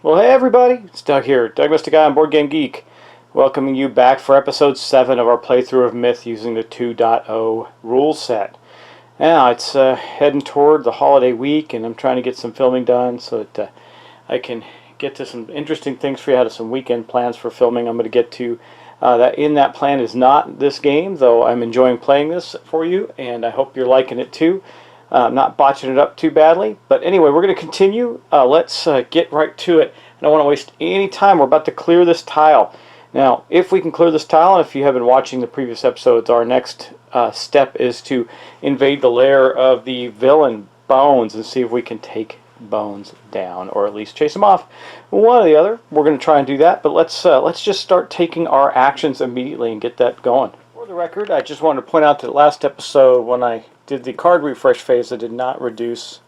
Well, hey everybody, it's Doug here, Doug Mystic Guy on Board Game Geek, welcoming you back for episode 7 of our playthrough of Myth using the 2.0 rule set. Now, it's heading toward the holiday week, and I'm trying to get some filming done so that I can get to some interesting things for you. I had some weekend plans for filming I'm going to get to. That plan is not this game, though I'm enjoying playing this for you, and I hope you're liking it too. Not botching it up too badly. But anyway, we're going to continue. Let's get right to it. I don't want to waste any time. We're about to clear this tile. Now, if we can clear this tile, and if you have been watching the previous episodes, our next step is to invade the lair of the villain Bones and see if we can take Bones down, or at least chase him off. One or the other. We're going to try and do that. But let's just start taking our actions immediately and get that going. For the record, I just wanted to point out that last episode, when I did the card refresh phase, I did not reduce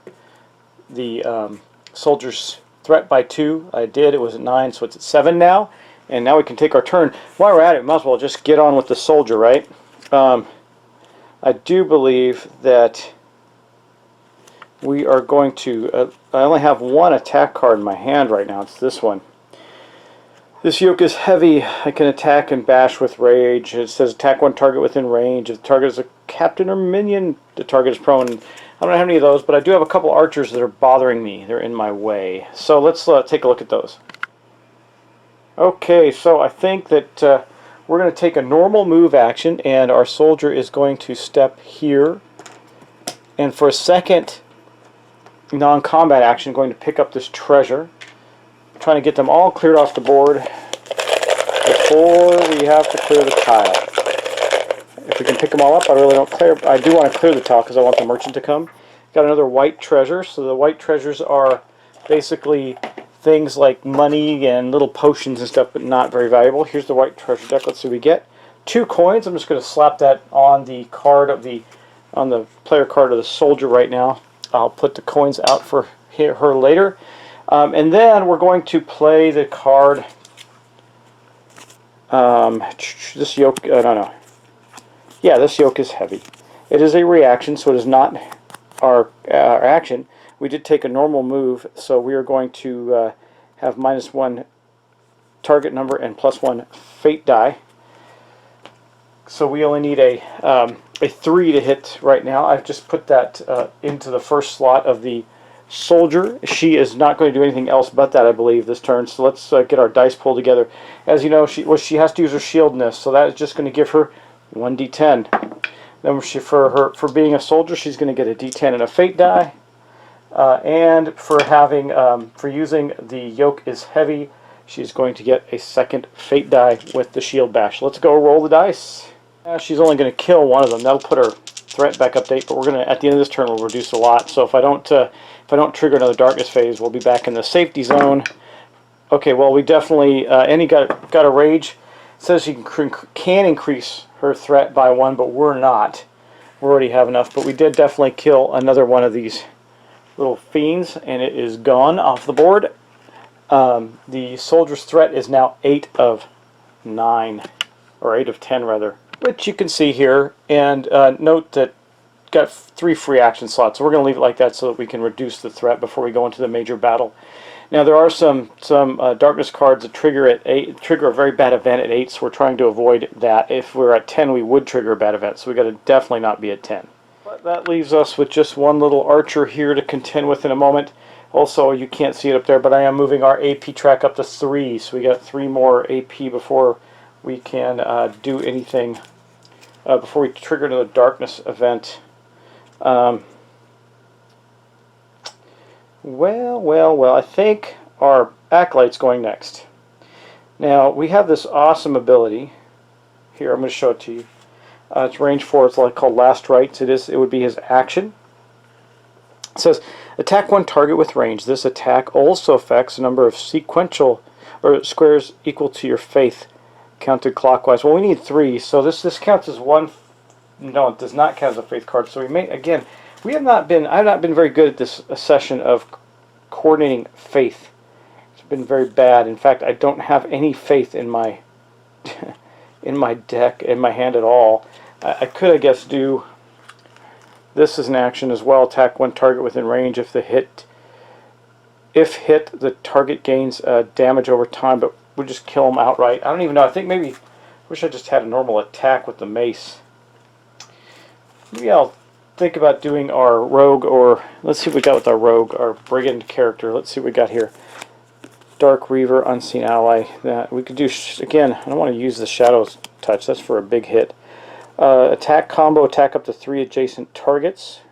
the soldier's threat by 2. I did. It was at 9, so it's at 7 now. And now we can take our turn. While we're at it, we might as well just get on with the soldier, right? I do believe that we are going to... I only have one attack card in my hand right now. It's this one. This yoke is heavy. I can attack and bash with rage. It says attack one target within range. If the target is a captain or minion, the target is prone. I don't have any of those, but I do have a couple archers that are bothering me. They're in my way. So let's take a look at those. Okay, so I think that we're going to take a normal move action, and our soldier is going to step here. And for a second non-combat action, going to pick up this treasure. Trying to get them all cleared off the board before we have to clear the tile. If we can pick them all up, I really don't clear. I do want to clear the tile because I want the merchant to come. Got another white treasure. So the white treasures are basically things like money and little potions and stuff, but not very valuable. Here's the white treasure deck. Let's see what we get. 2 coins. I'm just going to slap that on the card of on the player card of the soldier right now. I'll put the coins out for her later. And then we're going to play the card, this yoke, I don't know. Yeah, this yoke is heavy. It is a reaction, so it is not our action. We did take a normal move, so we are going to have -1 target number and +1 fate die. So we only need a 3 to hit right now. I've just put that into the first slot of the soldier. She is not going to do anything else but that, I believe, this turn. So let's get our dice pulled together. As you know, she has to use her shieldness, so that is just going to give her 1d10. Then for being a soldier, she's going to get a d10 and a fate die. And for using the yoke is heavy, she's going to get a second fate die with the shield bash. Let's go roll the dice. She's only going to kill one of them. That'll put her threat back update, but we're going to, at the end of this turn, we'll reduce a lot. So if I don't trigger another darkness phase, we'll be back in the safety zone. Okay, well, we definitely Annie got a rage. It says she can increase her threat by 1, but we're not. We already have enough, but we did definitely kill another one of these little fiends, and it is gone off the board. The soldier's threat is now 8 of 9, or 8 of 10 rather, which you can see here. And note that got 3 free action slots, so we're going to leave it like that so that we can reduce the threat before we go into the major battle. Now there are some darkness cards that trigger a very bad event at 8, so we're trying to avoid that. If we're at 10, we would trigger a bad event, so we got to definitely not be at 10. But that leaves us with just one little archer here to contend with in a moment. Also, you can't see it up there, but I am moving our AP track up to 3, so we got 3 more AP before we can do anything, before we trigger another darkness event. Well, I think our Acolyte's going next. Now, we have this awesome ability. Here, I'm going to show it to you. It's range 4. It's called Last Rites. It would be his action. It says, Attack one target with range. This attack also affects a number of sequential or squares equal to your faith, counted clockwise. Well, we need 3, so this counts as one. No, it does not count as a faith card. So we may again. I've not been very good at this session of coordinating faith. It's been very bad. In fact, I don't have any faith in my in my deck, in my hand at all. I could, I guess, do this as an action as well. Attack one target within range. If hit, the target gains damage over time, but we'll just kill them outright. I don't even know. I think maybe, wish I just had a normal attack with the mace. Maybe I'll think about doing our rogue, or let's see what we got with our rogue, our brigand character. Let's see what we got here. Dark Reaver, Unseen Ally. That we could do again. I don't want to use the Shadows Touch. That's for a big hit. Attack combo. Attack up to 3 adjacent targets.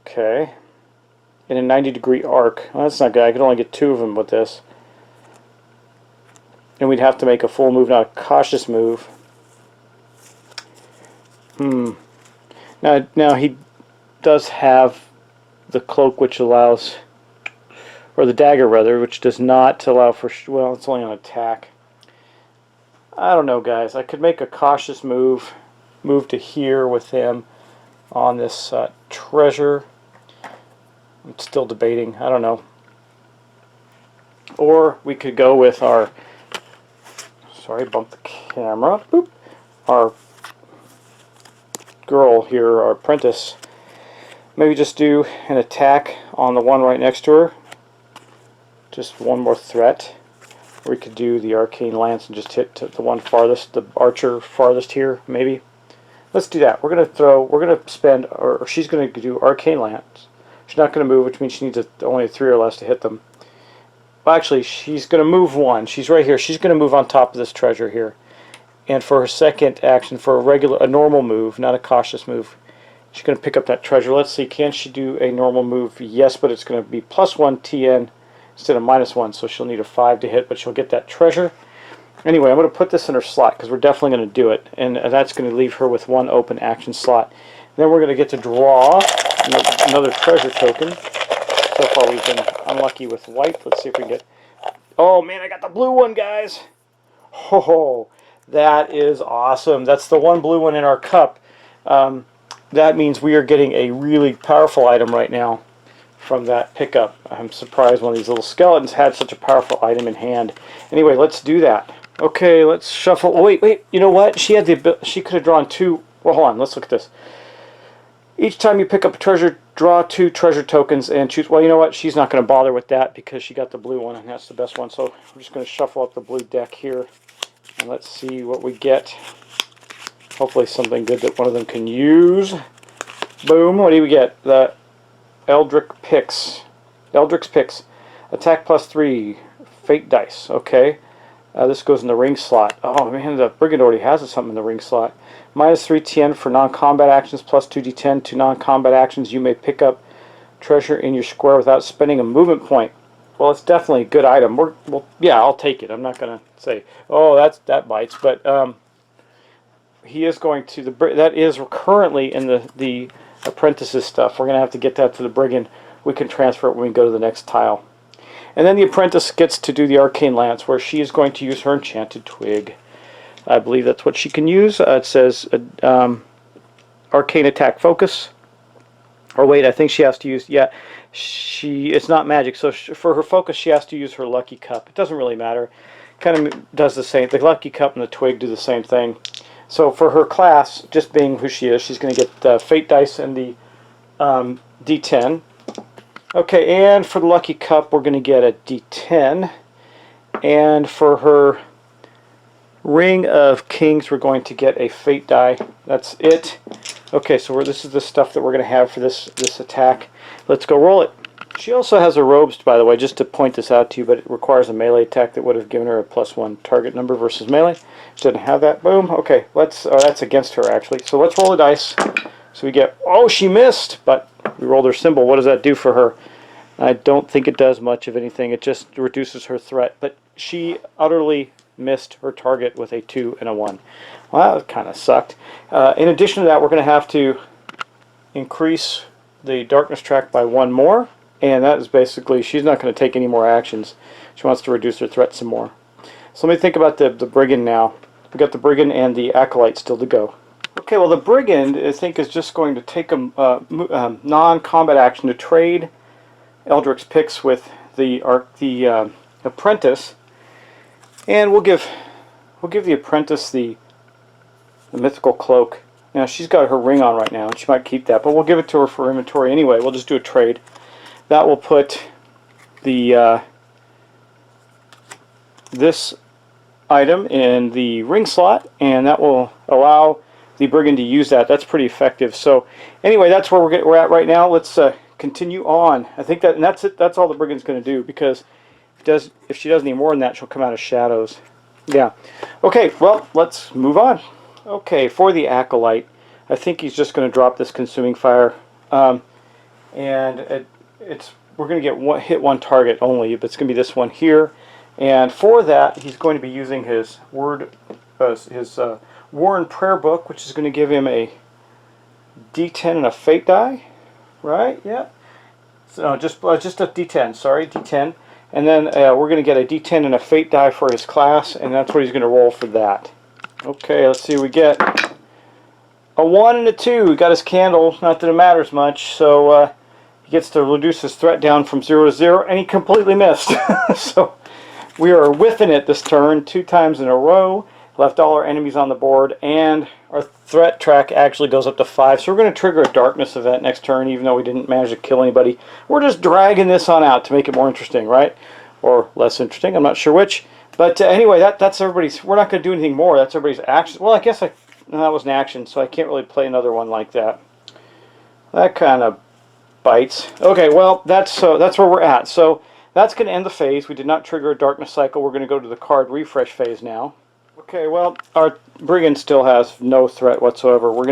Okay. In a 90-degree arc. Well, that's not good. I could only get 2 of them with this. And we'd have to make a full move, not a cautious move. Now he does have the cloak, which allows, or the dagger rather, which does not allow for, well, it's only on attack. I don't know, guys. I could make a cautious move to here with him on this treasure. I'm still debating. I don't know. Or we could go with our, sorry, bump the camera. Boop. Our girl here, our apprentice. Maybe just do an attack on the one right next to her. Just one more threat. Or we could do the arcane lance and just hit the one farthest, the archer farthest here, maybe. Let's do that. We're gonna spend, or she's gonna do arcane lance. She's not gonna move, which means she needs only 3 or less to hit them. Well, actually, she's gonna move 1. She's right here. She's gonna move on top of this treasure here. And for her second action, for a normal move, not a cautious move, she's going to pick up that treasure. Let's see, can she do a normal move? Yes, but it's going to be +1 TN instead of -1, so she'll need a 5 to hit, but she'll get that treasure. Anyway, I'm going to put this in her slot because we're definitely going to do it, and that's going to leave her with 1 open action slot. And then we're going to get to draw another treasure token. So far we've been unlucky with white. Let's see if we can get... Oh man, I got the blue one, guys! Ho-ho! That is awesome. That's the one blue one in our cup. That means we are getting a really powerful item right now from that pickup. I'm surprised one of these little skeletons had such a powerful item in hand. Anyway, let's do that. Okay, let's shuffle. Oh, wait. You know what? She could have drawn 2. Well, hold on. Let's look at this. Each time you pick up a treasure, draw 2 treasure tokens and choose. Well, you know what? She's not going to bother with that because she got the blue one, and that's the best one. So we're just going to shuffle up the blue deck here. And let's see what we get. Hopefully something good that one of them can use. Boom. What do we get? The Eldritch Picks. Attack +3. Fate dice. Okay. This goes in the ring slot. Oh man, the brigand already has something in the ring slot. -3 TN for non-combat actions, +2 D10 to non-combat actions. You may pick up treasure in your square without spending a movement point. Well, it's definitely a good item. Well, yeah, I'll take it. I'm not going to say, oh, that bites. But he is going to, that is currently in the apprentice's stuff. We're going to have to get that to the brigand. We can transfer it when we go to the next tile. And then the apprentice gets to do the arcane lance, where she is going to use her enchanted twig. I believe that's what she can use. It says arcane attack focus. Or wait, I think she has to use, yeah, it's not magic, so for her focus she has to use her lucky cup. It doesn't really matter. Kind of does the same. The lucky cup and the twig do the same thing. So for her class, just being who she is, she's going to get the fate dice and the D10. Okay, and for the lucky cup we're going to get a D10. And for her ring of kings we're going to get a fate die. That's it. Okay, so this is the stuff that we're going to have for this attack. Let's go roll it. She also has a robes, by the way, just to point this out to you, but it requires a melee attack that would have given her a +1 target number versus melee. She doesn't have that. Boom. Okay, that's against her, actually. So let's roll the dice. So we get, oh, she missed, but we rolled her symbol. What does that do for her? I don't think it does much of anything. It just reduces her threat. But she utterly missed her target with a 2 and a 1. Well, that kind of sucked. In addition to that, we're going to have to increase the darkness track by 1 more, and that is basically, she's not going to take any more actions. She wants to reduce her threat some more. So let me think about the Brigand now. We got the Brigand and the Acolyte still to go. Okay, well the Brigand, I think, is just going to take a non-combat action to trade Eldric's picks with the Apprentice, and we'll give the Apprentice the mythical cloak. Now she's got her ring on right now, and she might keep that, but we'll give it to her for inventory anyway. We'll just do a trade. That will put the this item in the ring slot, and that will allow the Brigand to use that. That's pretty effective. So anyway, that's where we're at right now. Let's continue on. I think that, and that's it. That's all the Brigand's going to do, because if she does any more than that, she'll come out of shadows. Yeah. Okay. Well, let's move on. Okay, for the Acolyte, I think he's just going to drop this Consuming Fire, and we're going to hit one target only, but it's going to be this one here. And for that, he's going to be using his Warren Prayer Book, which is going to give him a D10 and a Fate die, right? Yeah. So just a D10. Sorry, D10. And then we're going to get a D10 and a Fate die for his class, and that's what he's going to roll for that. Okay, let's see what we get. A 1 and a 2. We got his candle. Not that it matters much. So he gets to reduce his threat down from 0 to 0, and he completely missed. So we are whiffing it this turn 2 times in a row. Left all our enemies on the board, and our threat track actually goes up to 5. So we're going to trigger a darkness event next turn, even though we didn't manage to kill anybody. We're just dragging this on out to make it more interesting, right? Or less interesting. I'm not sure which. But anyway, that's everybody's. We're not going to do anything more. That's everybody's action. Well, I guess that was an action, so I can't really play another one like that. That kind of bites. Okay, well, that's where we're at. So that's going to end the phase. We did not trigger a darkness cycle. We're going to go to the card refresh phase now. Okay, well, our Brigand still has no threat whatsoever. We're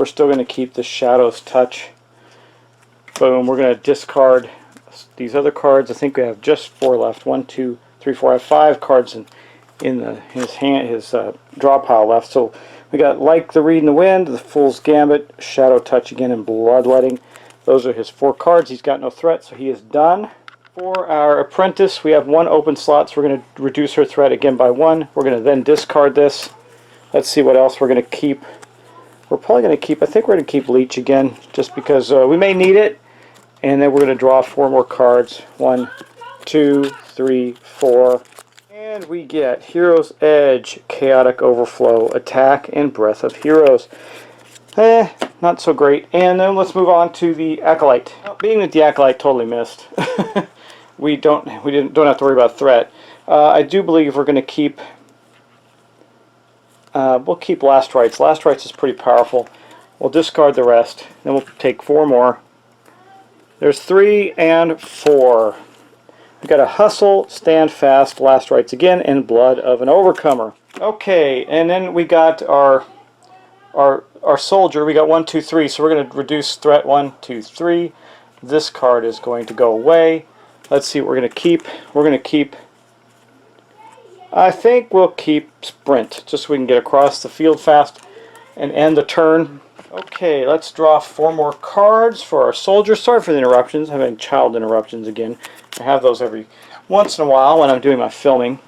still going to keep the Shadow's Touch. Boom. We're going to discard these other cards. I think we have just 4 left. 1, 2, 3, 4. I have 5 cards in his draw pile left. So we got Like the Reed in the Wind, the Fool's Gambit, Shadow Touch again, and Bloodletting. Those are his 4 cards. He's got no threat, so he is done. For our Apprentice, we have 1 open slot, so we're going to reduce her threat again by 1. We're going to then discard this. Let's see what else we're going to keep. We're probably going to keep, I think we're going to keep Leech again, just because we may need it. And then we're going to draw 4 more cards. 1, 2, 3, 4. And we get Hero's Edge, Chaotic Overflow, Attack, and Breath of Heroes. Not so great. And then let's move on to the Acolyte. Being that the Acolyte totally missed, we don't have to worry about threat. I do believe we're going to keep. We'll keep Last Rites. Last Rites is pretty powerful. We'll discard the rest. Then we'll take 4 more. There's 3 and 4. We got a Hustle, Stand Fast, Last Rites again, and Blood of an Overcomer. Okay, and then we got our soldier. We got 1, 2, 3. So we're going to reduce threat 1, 2, 3. This card is going to go away. Let's see what we're going to keep. We're going to keep. I think we'll keep Sprint, just so we can get across the field fast and end the turn. Okay, let's draw 4 more cards for our soldier. Sorry for the interruptions. I'm having child interruptions again. I have those every once in a while when I'm doing my filming.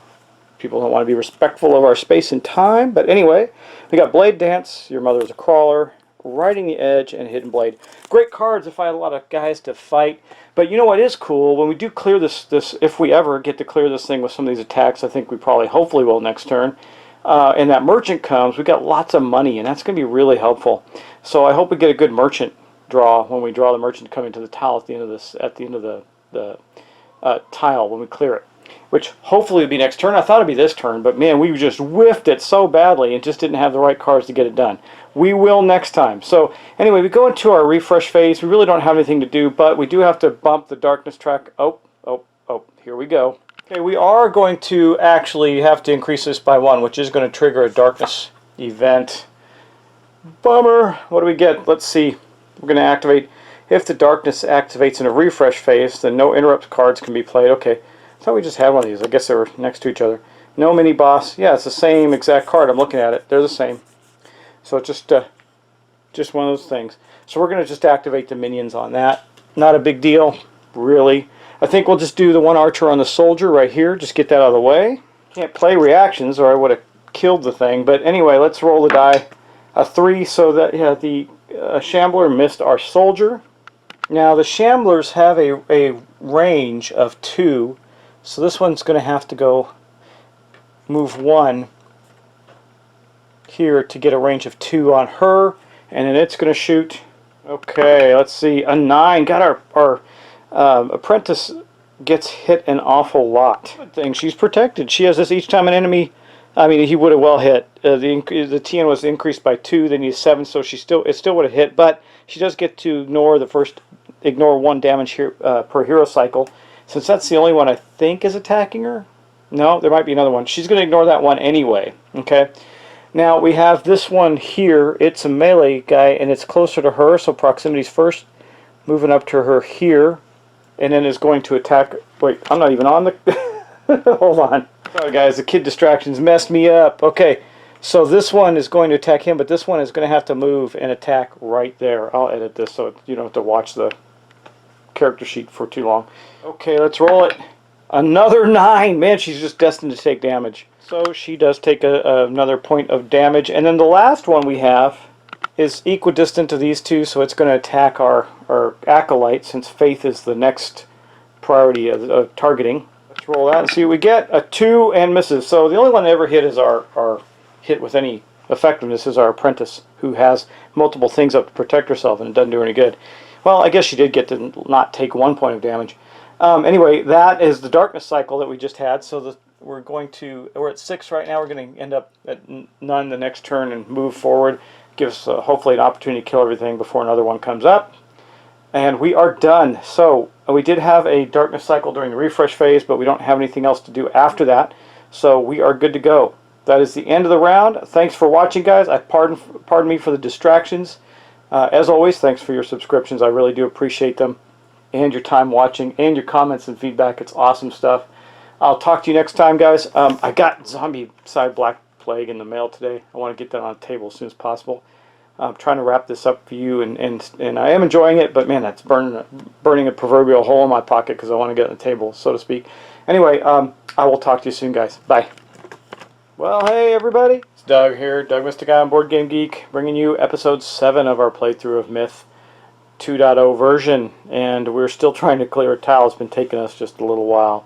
People don't want to be respectful of our space and time. But anyway, we got Blade Dance, Your Mother's a Crawler, Riding the Edge, and Hidden Blade. Great cards if I had a lot of guys to fight. But you know what is cool? When we do clear this, if we ever get to clear this thing with some of these attacks, I think we probably, hopefully will next turn, and that merchant comes, we got lots of money, and that's going to be really helpful. So I hope we get a good merchant draw when we draw the merchant coming to the tile at the end of this, the tile when we clear it, which hopefully will be next turn. I thought it'd be this turn, but man, we just whiffed it so badly and just didn't have the right cards to get it done. We will next time. So anyway, we go into our refresh phase. We really don't have anything to do, but we do have to bump the darkness track. Oh, here we go. Okay, we are going to actually have to increase this by 1, which is going to trigger a darkness event. Bummer. What do we get? Let's see. We're going to activate. If the darkness activates in a refresh phase, then no interrupt cards can be played. Okay. I thought we just had one of these. I guess they were next to each other. No mini boss. Yeah, it's the same exact card. I'm looking at it. They're the same. So just Just one of those things. So we're going to just activate the minions on that. Not a big deal, really. I think we'll just do the one archer on the soldier right here. Just get that out of the way. Can't play reactions or I would have killed the thing. But anyway, let's roll the die. A 3, so that yeah, the Shambler missed our soldier. Now the Shamblers have a range of 2. So this one's going to have to go move 1 here to get a range of 2 on her. And then it's going to shoot. Okay, let's see. A 9. Got our apprentice gets hit an awful lot. Good thing she's protected. She has this each time an enemy. I mean, he would have well hit. The TN was increased by 2. Then he's 7, so it still would have hit. But she does get to ignore 1 damage here per hero cycle. Since that's the only one I think is attacking her. No, there might be another one. She's going to ignore that one anyway. Okay. Now we have this one here. It's a melee guy and it's closer to her, so proximity's first. Moving up to her here, and then is going to attack. Wait, I'm not even on the. Hold on. Sorry guys, the kid distractions messed me up. Okay, so this one is going to attack him, but this one is going to have to move and attack right there. I'll edit this so you don't have to watch the character sheet for too long. Okay, let's roll it. Another 9. Man, she's just destined to take damage. So she does take another point of damage. And then the last one we have is equidistant to these two, so it's going to attack our Acolyte, since Faith is the next priority of targeting. Let's roll that and see what we get. A 2 and misses. So the only one that ever hit is our hit with any effectiveness is our apprentice, who has multiple things up to protect herself, and it doesn't do her any good. Well, I guess she did get to not take 1 point of damage. Anyway, that is the darkness cycle that we just had. So we're at 6 right now. We're going to end up at none the next turn and move forward. Give us hopefully an opportunity to kill everything before another one comes up. And we are done. So we did have a darkness cycle during the refresh phase, but we don't have anything else to do after that. So we are good to go. That is the end of the round. Thanks for watching, guys. Pardon me for the distractions. As always, thanks for your subscriptions. I really do appreciate them, and your time watching, and your comments and feedback. It's awesome stuff. I'll talk to you next time, guys. I got Zombicide Black Plague in the mail today. I want to get that on the table as soon as possible. I'm trying to wrap this up for you, and I am enjoying it, but man, that's burning a proverbial hole in my pocket because I want to get on the table, so to speak. Anyway, I will talk to you soon, guys. Bye. Well, hey everybody, it's Doug here, Doug Mystic Guy on Board Game Geek, bringing you episode 7 of our playthrough of Myth 2.0 version, and we're still trying to clear a tile. It's been taking us just a little while,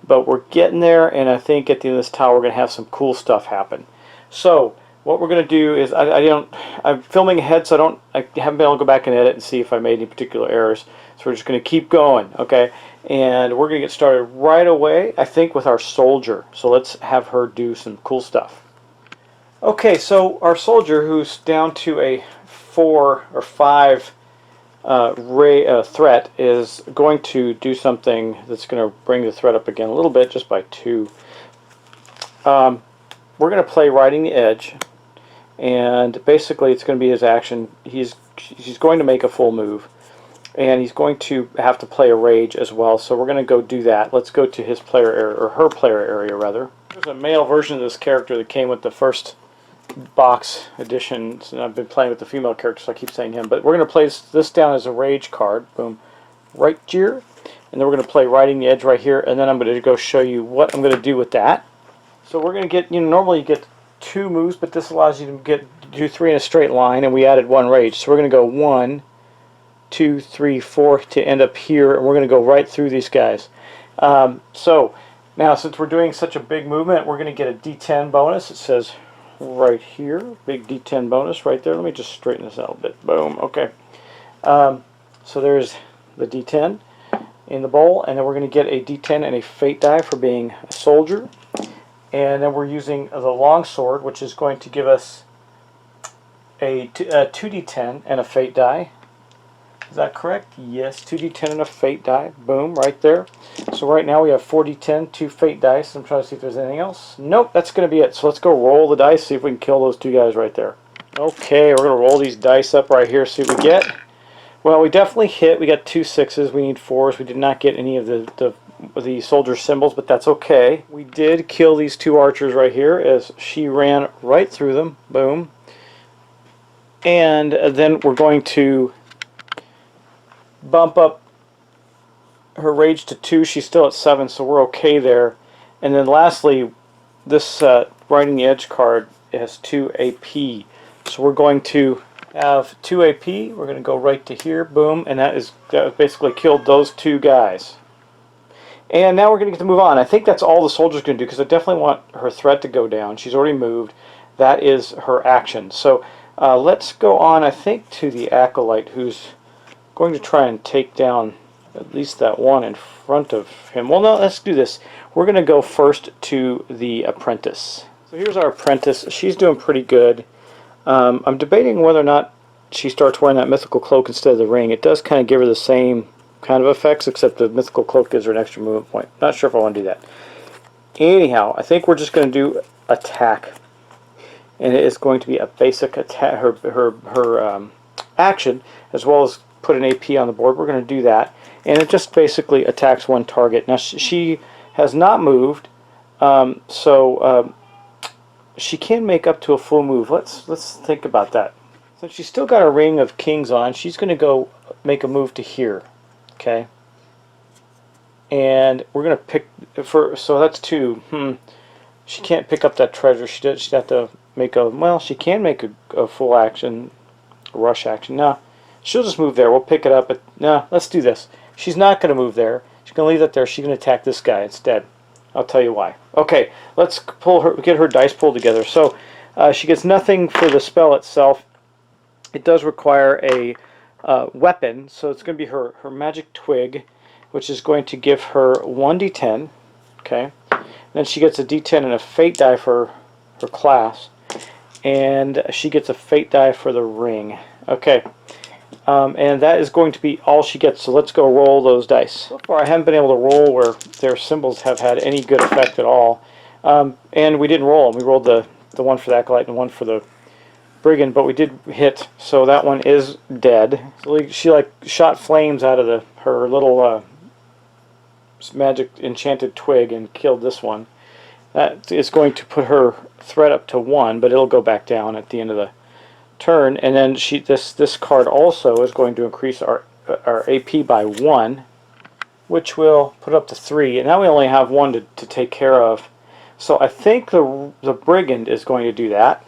but we're getting there, and I think at the end of this tile we're going to have some cool stuff happen. So what we're going to do is I'm filming ahead, so I haven't been able to go back and edit and see if I made any particular errors. So we're just going to keep going, okay? And we're going to get started right away, I think, with our soldier. So let's have her do some cool stuff. Okay, so our soldier, who's down to a 4 or 5 threat, is going to do something that's going to bring the threat up again a little bit, just by 2. We're going to play Riding the Edge, and basically it's going to be his action. He's going to make a full move, and he's going to have to play a rage as well, so we're going to go do that. Let's go to his player area, or her player area rather. There's a male version of this character that came with the first box edition, and I've been playing with the female character, so I keep saying him, but we're going to place this down as a rage card. Boom, right here, and then we're going to play Riding the Edge right here, and then I'm going to go show you what I'm going to do with that. So we're going to get, normally you get 2 moves, but this allows you to do 3 in a straight line, and we added 1 rage. So we're going to go 1, 2, 3, 4 to end up here, and we're going to go right through these guys. So now, since we're doing such a big movement, we're going to get a D10 bonus. It says right here, big D10 bonus right there. Let me just straighten this out a bit. Boom. Okay. So there's the D10 in the bowl, and then we're going to get a D10 and a fate die for being a soldier. And then we're using the longsword, which is going to give us a 2d10 and a fate die. Is that correct? Yes, 2d10 and a fate die. Boom, right there. So right now we have 4d10, 2 fate dice. I'm trying to see if there's anything else. Nope, that's going to be it. So let's go roll the dice, see if we can kill those 2 guys right there. Okay, we're going to roll these dice up right here, see what we get. Well, we definitely hit. We got 2 6s. We need 4s. We did not get any of the soldier symbols, but that's okay. We did kill these 2 archers right here as she ran right through them. Boom. And then we're going to bump up her rage to 2. She's still at 7, so we're okay there. And then lastly, this Riding the Edge card has 2 AP. So we're going to have 2 AP. We're going to go right to here, boom, and that basically killed those 2 guys. And now we're going to get to move on. I think that's all the soldier's going to do, because I definitely want her threat to go down. She's already moved. That is her action. So let's go on, I think, to the Acolyte, who's going to try and take down at least that one in front of him. Well, no, let's do this. We're going to go first to the Apprentice. So here's our Apprentice. She's doing pretty good. I'm debating whether or not she starts wearing that Mythical Cloak instead of the ring. It does kind of give her the same kind of effects, except the Mythical Cloak gives her an extra movement point. Not sure if I want to do that. Anyhow, I think we're just going to do attack. And it is going to be a basic attack, her action, as well as put an AP on the board. We're going to do that. And it just basically attacks one target. Now, she has not moved, so she can make up to a full move. Let's think about that. So she's still got a Ring of Kings on. She's going to go make a move to here. Okay. And we're going to pick so that's 2. She can't pick up that treasure. She'd have to make she can make a full action, a rush action. No, she'll just move there. We'll pick it up. But no, let's do this. She's not going to move there. She's going to leave that there. She's going to attack this guy instead. I'll tell you why. Okay, let's get her dice pulled together. So she gets nothing for the spell itself. It does require a weapon, so it's going to be her Magic Twig, which is going to give her 1d10. Okay, then she gets a d10 and a Fate die for her class, and she gets a Fate die for the ring. Okay. And that is going to be all she gets, so let's go roll those dice. So far I haven't been able to roll where their symbols have had any good effect at all. And we didn't roll them. We rolled the one for the Acolyte and one for the Brigand, but we did hit, so that one is dead. So she shot flames out of her little magic enchanted twig and killed this one. That is going to put her threat up to 1, but it'll go back down at the end of the turn, and then this card also is going to increase our AP by 1, which will put up to 3, and now we only have 1 to take care of. So I think the Brigand is going to do that,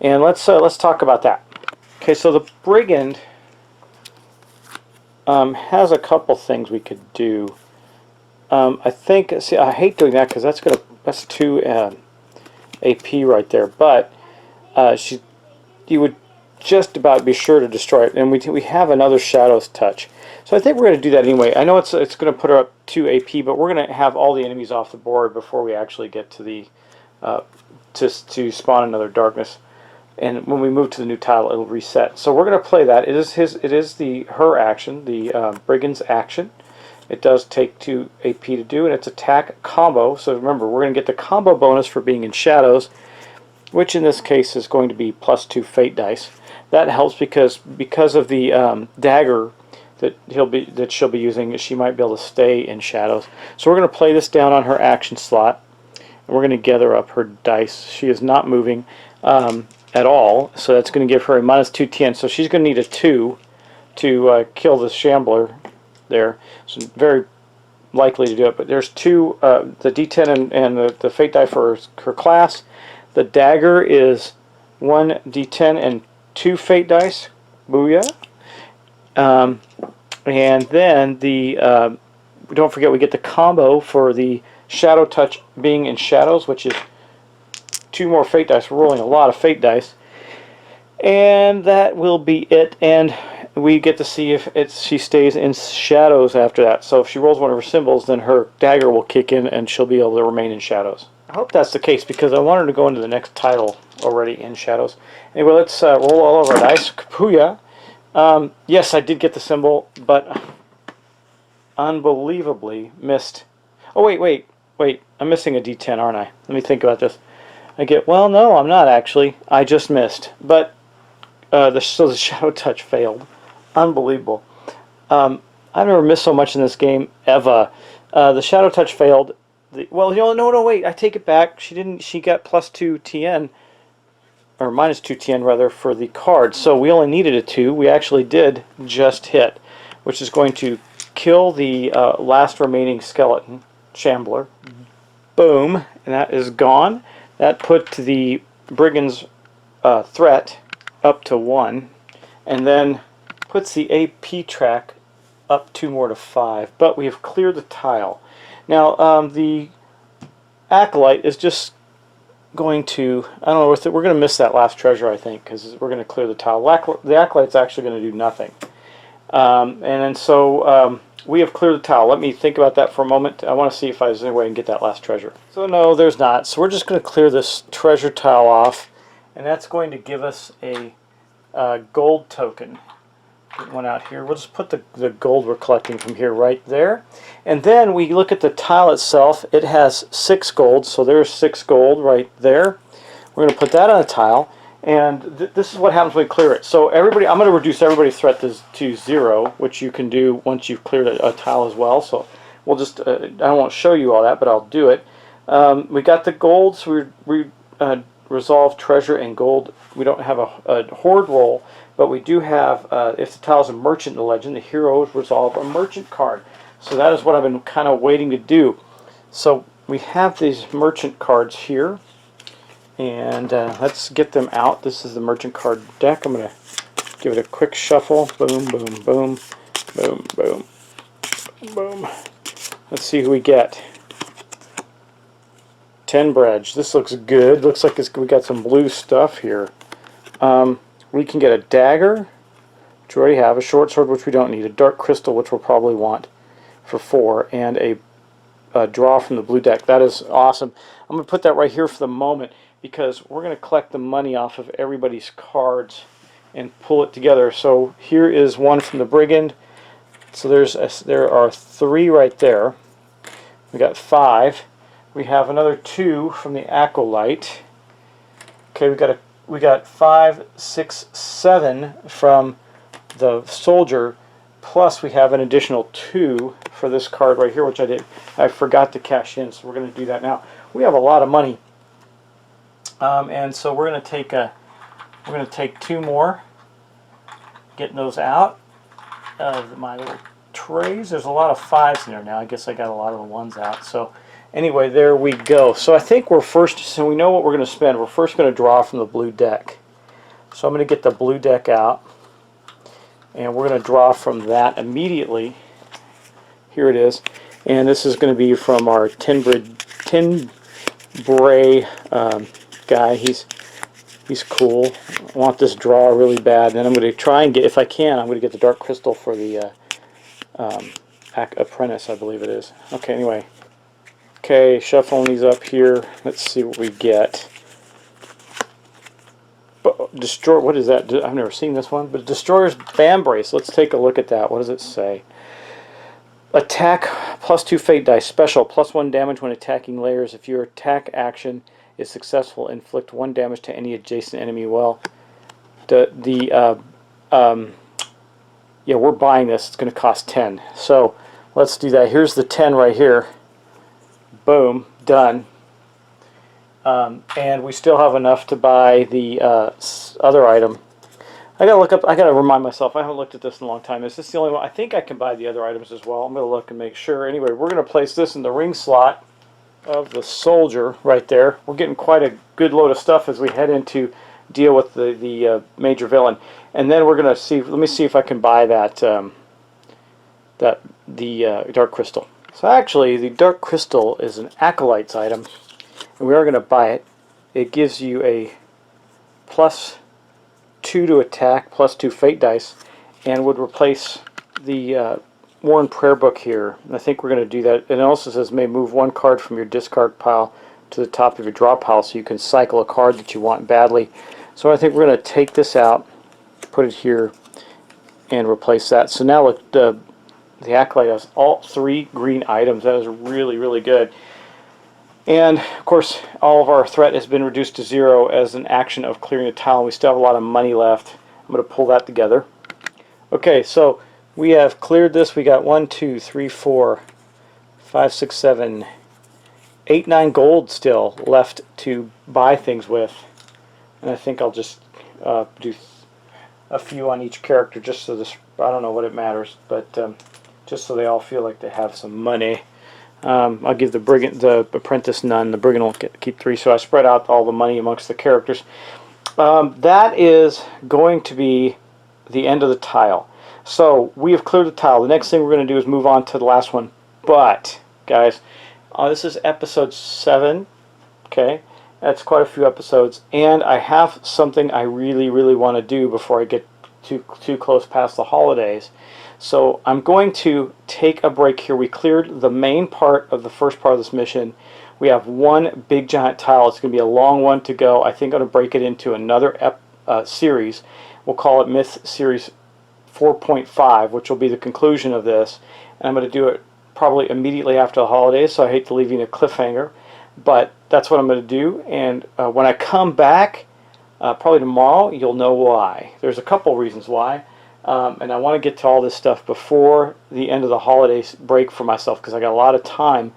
and let's talk about that. Okay, so the Brigand has a couple things we could do. I think, see, I hate doing that because that's 2 AP right there, but you would just about be sure to destroy it, and we have another Shadow's Touch, so I think we're going to do that anyway. I know it's going to put her up 2 AP, but we're going to have all the enemies off the board before we actually get to the to spawn another Darkness, and when we move to the new tile, it'll reset. So we're going to play that. It is her action, the Brigand's action. It does take 2 AP to do, and it's attack combo. So remember, we're going to get the combo bonus for being in shadows, which in this case is going to be +2 Fate dice. That helps because of the dagger that she'll be using. She might be able to stay in shadows. So we're going to play this down on her action slot, and we're going to gather up her dice. She is not moving at all, so that's going to give her a -2 TN. So she's going to need a 2 to kill the Shambler there. So very likely to do it. But there's 2, the D10 and the Fate die for her class. The dagger is 1 D10 and 2 Fate dice. Booyah. And then don't forget we get the combo for the Shadow Touch being in shadows, which is 2 more Fate dice. We're rolling a lot of Fate dice. And that will be it. And we get to see if she stays in shadows after that. So if she rolls one of her symbols, then her dagger will kick in and she'll be able to remain in shadows. I hope that's the case because I want her to go into the next title already in shadows. Anyway, let's roll all of our dice. Kapuya. Yes, I did get the symbol, but unbelievably missed. Oh, wait. I'm missing a D10, aren't I? Let me think about this. Well, no, I'm not actually. I just missed. But so the Shadow Touch failed. Unbelievable. I've never missed so much in this game ever. The Shadow Touch failed. Well, no, wait. I take it back. She didn't. She got +2 TN. or minus 2TN rather, for the card. So we only needed a 2. We actually did just hit, which is going to kill the last remaining skeleton, Shambler. Boom, and that is gone. That put the brigand's threat up to 1, and then puts the AP track up 2 more to 5. But we have cleared the tile. Now the Acolyte is just going to, I don't know, we're going to miss that last treasure, I think, because we're going to clear the tile. The Acolyte's actually going to do nothing. And then so we have cleared the tile. Let me think about that for a moment. I want to see if there's any way I can get that last treasure. So no, there's not. So we're just going to clear this treasure tile off, and that's going to give us a gold token. Get one out here. We'll just put the gold we're collecting from here right there. And then we look at the tile itself. It has 6 gold, so there's 6 gold right there. We're going to put that on a tile. And this is what happens when we clear it. So everybody, I'm going to reduce everybody's threat to 0, which you can do once you've cleared a tile as well. So we'll just, I won't show you all that, but I'll do it. We got the gold, so we resolve treasure and gold. We don't have a hoard roll, but we do have, if the tile is a merchant in the legend, the heroes resolve a merchant card. So that is what I've been kind of waiting to do. So we have these merchant cards here. And let's get them out. This is the merchant card deck. I'm going to give it a quick shuffle. Boom, boom, boom, boom, boom, boom. Let's see who we get. Tenbridge. This looks good. Looks like we got some blue stuff here. We can get a dagger, which we already have, a short sword, which we don't need, a dark crystal, which we'll probably want for 4, and a draw from the blue deck. That is awesome. I'm going to put that right here for the moment, because we're going to collect the money off of everybody's cards and pull it together. So here is one from the brigand. So there are 3 right there. We got 5. We have another 2 from the Acolyte. Okay, we got 5, 6, 7 from the soldier. Plus we have an additional 2 for this card right here, which I forgot to cash in. So we're going to do that now. We have a lot of money. And so we're going to take 2 more, getting those out of my little trays. There's a lot of 5s in there now. I guess I got a lot of the 1s out. So anyway, there we go. So I think so we know what we're going to spend. We're first going to draw from the blue deck. So I'm going to get the blue deck out, and we're going to draw from that immediately. Here it is. And this is going to be from our Tenbray guy. He's cool. I want this draw really bad, and then I'm going to try and get, if I can, I'm going to get the dark crystal for the apprentice, I believe it is. Okay, anyway. Okay, shuffling these up here. Let's see what we get. Destroy. What is that? I've never seen this one. But Destroyer's Band Brace. Let's take a look at that. What does it say? Attack +2 fate dice. Special +1 damage when attacking layers. If your attack action is successful, inflict 1 damage to any adjacent enemy. Well, yeah, we're buying this. It's going to cost 10. So let's do that. Here's the 10 right here. Boom, done. And we still have enough to buy the other item. I gotta remind myself, I haven't looked at this in a long time. Is this the only one? I think I can buy the other items as well. I'm gonna look and make sure. Anyway, we're gonna place this in the ring slot of the soldier right there. We're getting quite a good load of stuff as we head into deal with the major villain. And then we're gonna see, let me see if I can buy that the dark crystal. So actually, the dark crystal is an Acolyte's item, and we are going to buy it. It gives you a +2 to attack, +2 fate dice, and would replace the Worn Prayer Book here. And I think we're going to do that. It also says may move 1 card from your discard pile to the top of your draw pile, so you can cycle a card that you want badly. So I think we're going to take this out, put it here, and replace that. So now look, the Acolyte has all 3 green items. That is really, really good. And of course, all of our threat has been reduced to 0 as an action of clearing a tile. We still have a lot of money left. I'm going to pull that together. Okay, so we have cleared this. We got 1, 2, 3, 4, 5, 6, 7, 8, 9 gold still left to buy things with. And I think I'll just do a few on each character, just so this, I don't know what it matters, but just so they all feel like they have some money. I'll give the apprentice none. The brigand will keep 3, so I spread out all the money amongst the characters. That is going to be the end of the tile. So we have cleared the tile. The next thing we're going to do is move on to the last one. But, guys, this is episode 7. Okay, that's quite a few episodes, and I have something I really, really want to do before I get too close past the holidays. So I'm going to take a break here. We cleared the main part of the first part of this mission. We have one big giant tile. It's going to be a long one to go. I think I'm going to break it into another series. We'll call it Myth Series 4.5, which will be the conclusion of this. And I'm going to do it probably immediately after the holidays, so I hate to leave you in a cliffhanger. But that's what I'm going to do. And when I come back, probably tomorrow, you'll know why. There's a couple reasons why. And I want to get to all this stuff before the end of the holidays break for myself, because I got a lot of time,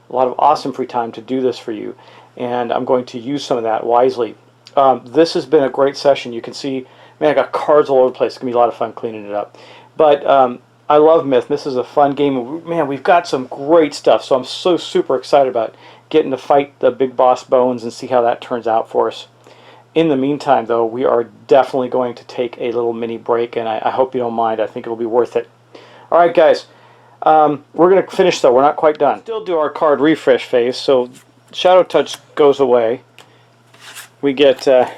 a lot of awesome free time to do this for you, and I'm going to use some of that wisely. This has been a great session. You can see, man, I got cards all over the place. It's going to be a lot of fun cleaning it up. But I love Myth. This is a fun game. Man, we've got some great stuff, so I'm so super excited about getting to fight the big boss Bones and see how that turns out for us. In the meantime, though, we are definitely going to take a little mini break, and I hope you don't mind. I think it'll be worth it. All right, guys. We're going to finish, though. We're not quite done. Still do our card refresh phase, so Shadow Touch goes away. We get... we're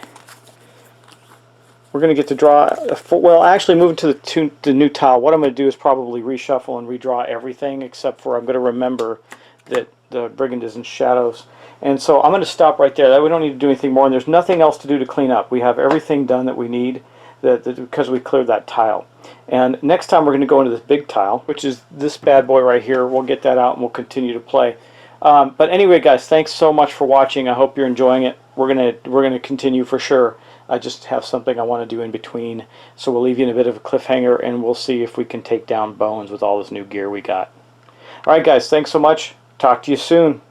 going to get to draw... well, actually, moving to the new tile, what I'm going to do is probably reshuffle and redraw everything, except for I'm going to remember that the Brigand is in shadows. And so I'm going to stop right there. We don't need to do anything more, and there's nothing else to do to clean up. We have everything done that we need because we cleared that tile. And next time we're going to go into this big tile, which is this bad boy right here. We'll get that out and we'll continue to play. But anyway, guys, thanks so much for watching. I hope you're enjoying it. We're gonna continue for sure. I just have something I want to do in between, so we'll leave you in a bit of a cliffhanger, and we'll see if we can take down Bones with all this new gear we got. All right, guys, thanks so much. Talk to you soon.